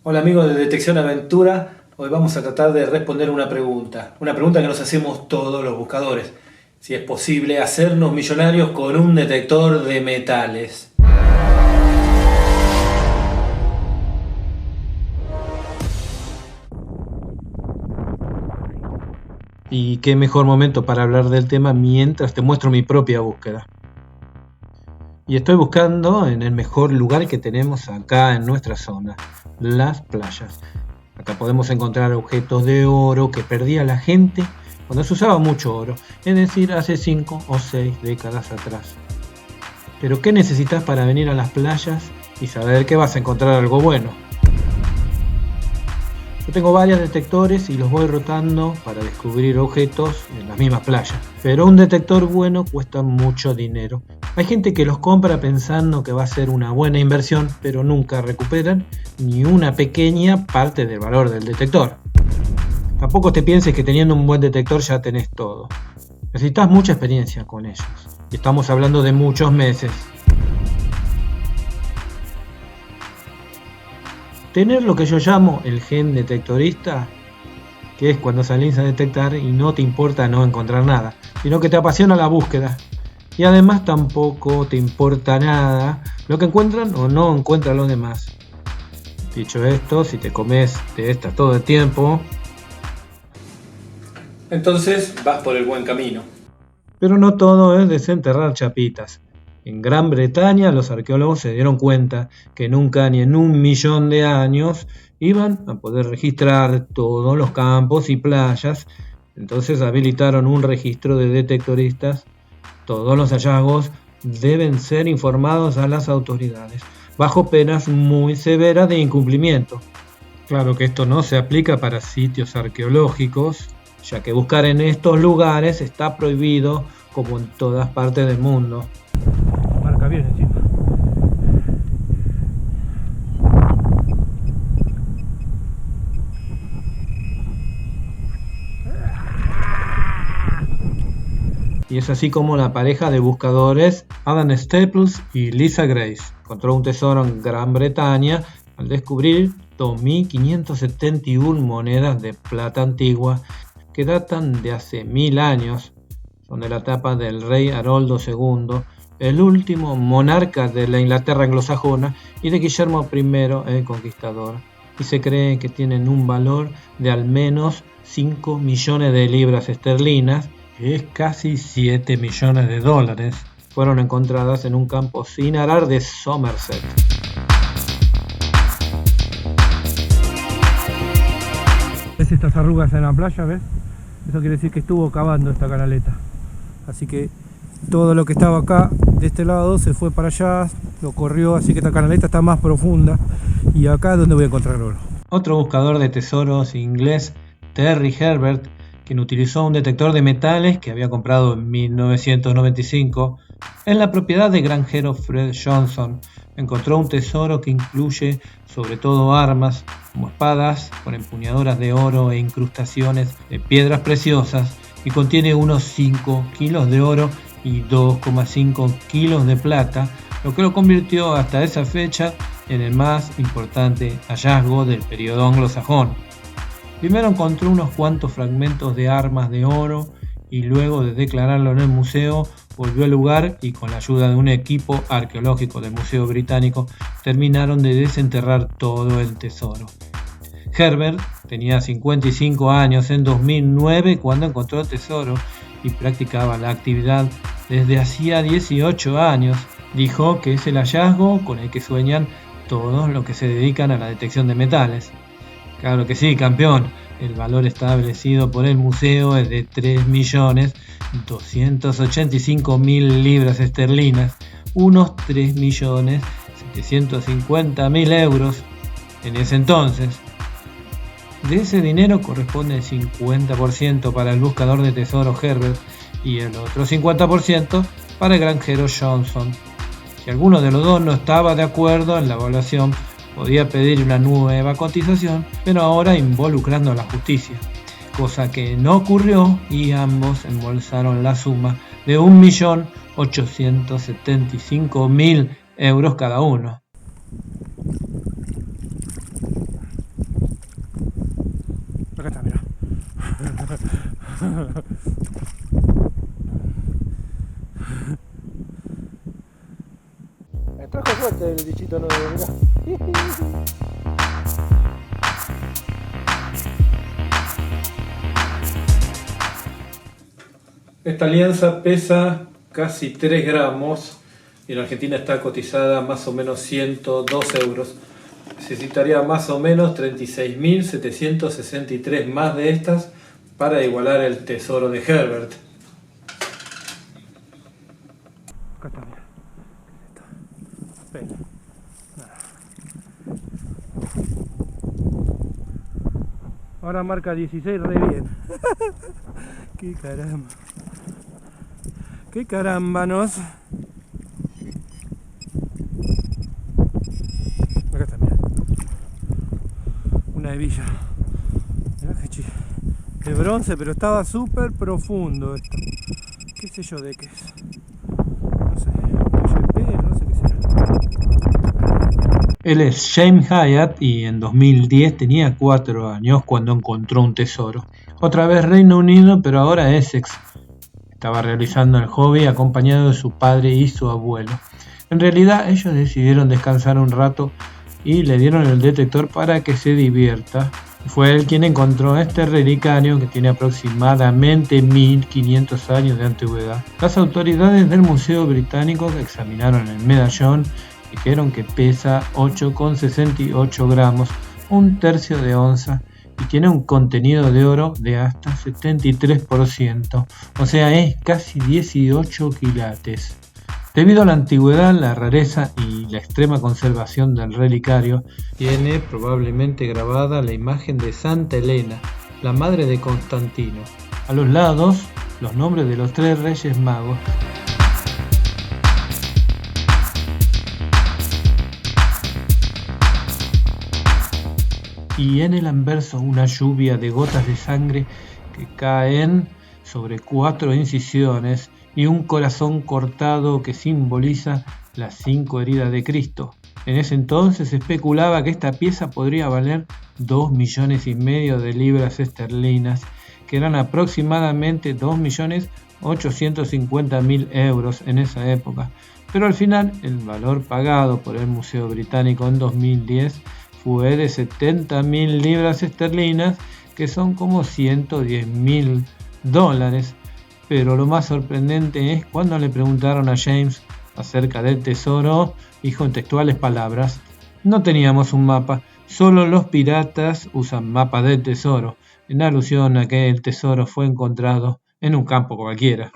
Hola amigos de Detección Aventura, hoy vamos a tratar de responder una pregunta que nos hacemos todos los buscadores. Si es posible hacernos millonarios con un detector de metales. Y qué mejor momento para hablar del tema mientras te muestro mi propia búsqueda. Y estoy buscando en el mejor lugar que tenemos acá en nuestra zona, las playas. Acá podemos encontrar objetos de oro que perdía la gente cuando se usaba mucho oro, es decir, hace 5 o 6 décadas atrás. Pero ¿qué necesitas para venir a las playas y saber que vas a encontrar algo bueno? Yo tengo varios detectores y los voy rotando para descubrir objetos en las mismas playas. Pero un detector bueno cuesta mucho dinero. Hay gente que los compra pensando que va a ser una buena inversión, pero nunca recuperan ni una pequeña parte del valor del detector. Tampoco te pienses que teniendo un buen detector ya tenés todo. Necesitas mucha experiencia con ellos. Y estamos hablando de muchos meses. Tener lo que yo llamo el gen detectorista, que es cuando salís a detectar y no te importa no encontrar nada, sino que te apasiona la búsqueda. Y además tampoco te importa nada lo que encuentran o no encuentran los demás. Dicho esto, si te comes de estas todo el tiempo, entonces vas por el buen camino. Pero no todo es desenterrar chapitas. En Gran Bretaña los arqueólogos se dieron cuenta que nunca ni en 1.000.000 de años iban a poder registrar todos los campos y playas. Entonces habilitaron un registro de detectoristas. Todos los hallazgos deben ser informados a las autoridades, bajo penas muy severas de incumplimiento. Claro que esto no se aplica para sitios arqueológicos, ya que buscar en estos lugares está prohibido como en todas partes del mundo. Marca bien encima. Y es así como la pareja de buscadores Adam Staples y Lisa Grace encontró un tesoro en Gran Bretaña al descubrir 2.571 monedas de plata antigua que datan de hace 1000 años. Son de la etapa del rey Haroldo II, el último monarca de la Inglaterra anglosajona, y de Guillermo I el Conquistador, y se cree que tienen un valor de al menos 5 millones de libras esterlinas, que es casi 7 millones de dólares. Fueron encontradas en un campo sin arar de Somerset. ¿Ves estas arrugas en la playa? ¿Ves? Eso quiere decir que estuvo cavando esta canaleta. Así que todo lo que estaba acá de este lado se fue para allá, lo corrió, así que esta canaleta está más profunda. Y acá es donde voy a encontrar oro. Otro buscador de tesoros inglés, Terry Herbert, quien utilizó un detector de metales que había comprado en 1995 en la propiedad de granjero Fred Johnson, encontró un tesoro que incluye sobre todo armas como espadas con empuñaduras de oro e incrustaciones de piedras preciosas, y contiene unos 5 kilos de oro y 2,5 kilos de plata, lo que lo convirtió hasta esa fecha en el más importante hallazgo del periodo anglosajón. Primero encontró unos cuantos fragmentos de armas de oro y luego de declararlo en el museo, volvió al lugar y con la ayuda de un equipo arqueológico del Museo Británico terminaron de desenterrar todo el tesoro. Herbert tenía 55 años en 2009 cuando encontró el tesoro y practicaba la actividad desde hacía 18 años. Dijo que es el hallazgo con el que sueñan todos los que se dedican a la detección de metales. Claro que sí, campeón. El valor establecido por el museo es de 3.285.000 libras esterlinas, unos 3.750.000 euros en ese entonces. De ese dinero corresponde el 50% para el buscador de tesoro Herbert y el otro 50% para el granjero Johnson. Si alguno de los dos no estaba de acuerdo en la evaluación, podía pedir una nueva cotización, pero ahora involucrando a la justicia, cosa que no ocurrió, y ambos embolsaron la suma de 1.875.000 euros cada uno. está, mira. Me trajo suerte el bichito nuevo, mirá. Esta alianza pesa casi 3 gramos y en Argentina está cotizada más o menos 102 euros. Necesitaría más o menos 36.763 más de estas para igualar el tesoro de Herbert. Acá está, mira. ¿Qué es esto? Ahora marca 16 re bien. Qué caramba. Qué carámbanos. Acá está, mira. Una hebilla. Mirá que chido. De bronce, pero estaba súper profundo esto. ¿Qué sé yo de qué es? No sé. No sé qué será. Él es James Hyatt y en 2010 tenía 4 años cuando encontró un tesoro. Otra vez Reino Unido, pero ahora Essex. Estaba realizando el hobby acompañado de su padre y su abuelo. En realidad ellos decidieron descansar un rato y le dieron el detector para que se divierta. Fue él quien encontró este relicario que tiene aproximadamente 1500 años de antigüedad. Las autoridades del Museo Británico examinaron el medallón y dijeron que pesa 8,68 gramos, un tercio de onza, y tiene un contenido de oro de hasta 73%, o sea, es casi 18 quilates. Debido a la antigüedad, la rareza y la extrema conservación del relicario, tiene probablemente grabada la imagen de Santa Elena, la madre de Constantino. A los lados, los nombres de los 3 reyes magos. Y en el anverso una lluvia de gotas de sangre que caen sobre 4 incisiones y un corazón cortado que simboliza las 5 heridas de Cristo. En ese entonces se especulaba que esta pieza podría valer 2,5 millones de libras esterlinas, que eran aproximadamente 2.850.000 euros en esa época. Pero al final el valor pagado por el Museo Británico en 2010 fue de 70.000 libras esterlinas, que son como 110.000 dólares. Pero lo más sorprendente es cuando le preguntaron a James acerca del tesoro, dijo en textuales palabras: no teníamos un mapa, solo los piratas usan mapas del tesoro, en alusión a que el tesoro fue encontrado en un campo cualquiera.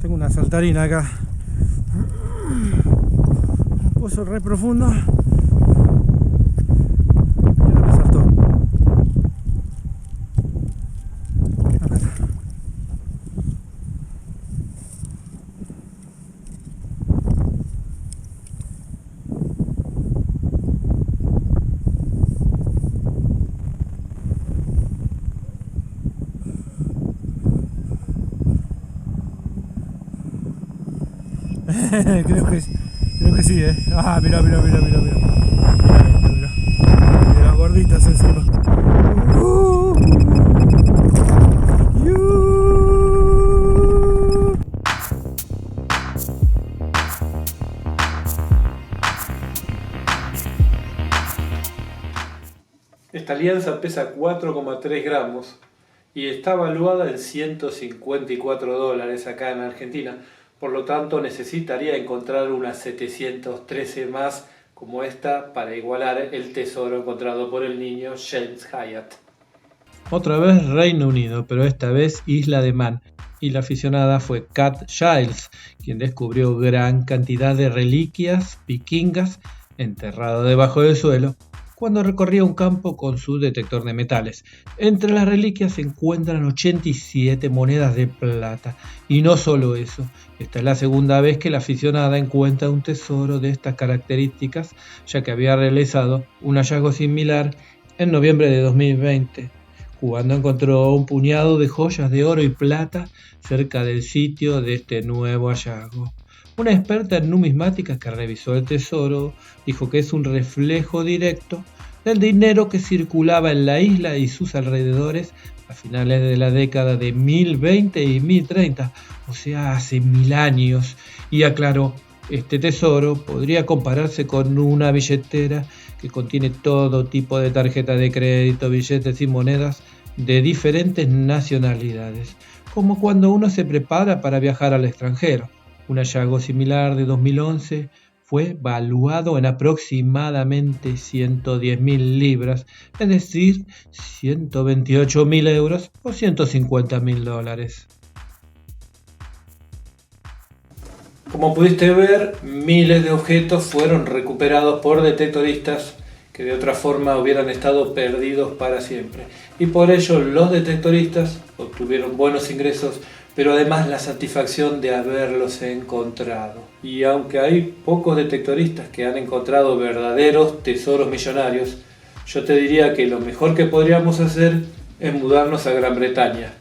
Tengo una saltarina acá, un pozo re profundo. Mira, me saltó. Acá está. creo que sí, Ah, mira. Mira las gorditas encima. Esta alianza pesa 4,3 gramos y está valuada en 154 dólares acá en Argentina. Por lo tanto, necesitaría encontrar unas 713 más como esta para igualar el tesoro encontrado por el niño James Hyatt. Otra vez Reino Unido, pero esta vez Isla de Man, y la aficionada fue Kat Giles, quien descubrió gran cantidad de reliquias vikingas enterradas debajo del suelo cuando recorría un campo con su detector de metales. Entre las reliquias se encuentran 87 monedas de plata. Y no solo eso, esta es la segunda vez que la aficionada encuentra un tesoro de estas características, ya que había realizado un hallazgo similar en noviembre de 2020, cuando encontró un puñado de joyas de oro y plata cerca del sitio de este nuevo hallazgo. Una experta en numismática que revisó el tesoro dijo que es un reflejo directo del dinero que circulaba en la isla y sus alrededores a finales de la década de 1020 y 1030, o sea, hace 1000 años, y aclaró, este tesoro podría compararse con una billetera que contiene todo tipo de tarjetas de crédito, billetes y monedas de diferentes nacionalidades, como cuando uno se prepara para viajar al extranjero. Un hallazgo similar de 2011 fue valuado en aproximadamente 110.000 libras, es decir, 128.000 euros o $150.000. Como pudiste ver, miles de objetos fueron recuperados por detectoristas que de otra forma hubieran estado perdidos para siempre. Y por ello los detectoristas obtuvieron buenos ingresos, pero además la satisfacción de haberlos encontrado. Y aunque hay pocos detectoristas que han encontrado verdaderos tesoros millonarios, yo te diría que lo mejor que podríamos hacer es mudarnos a Gran Bretaña.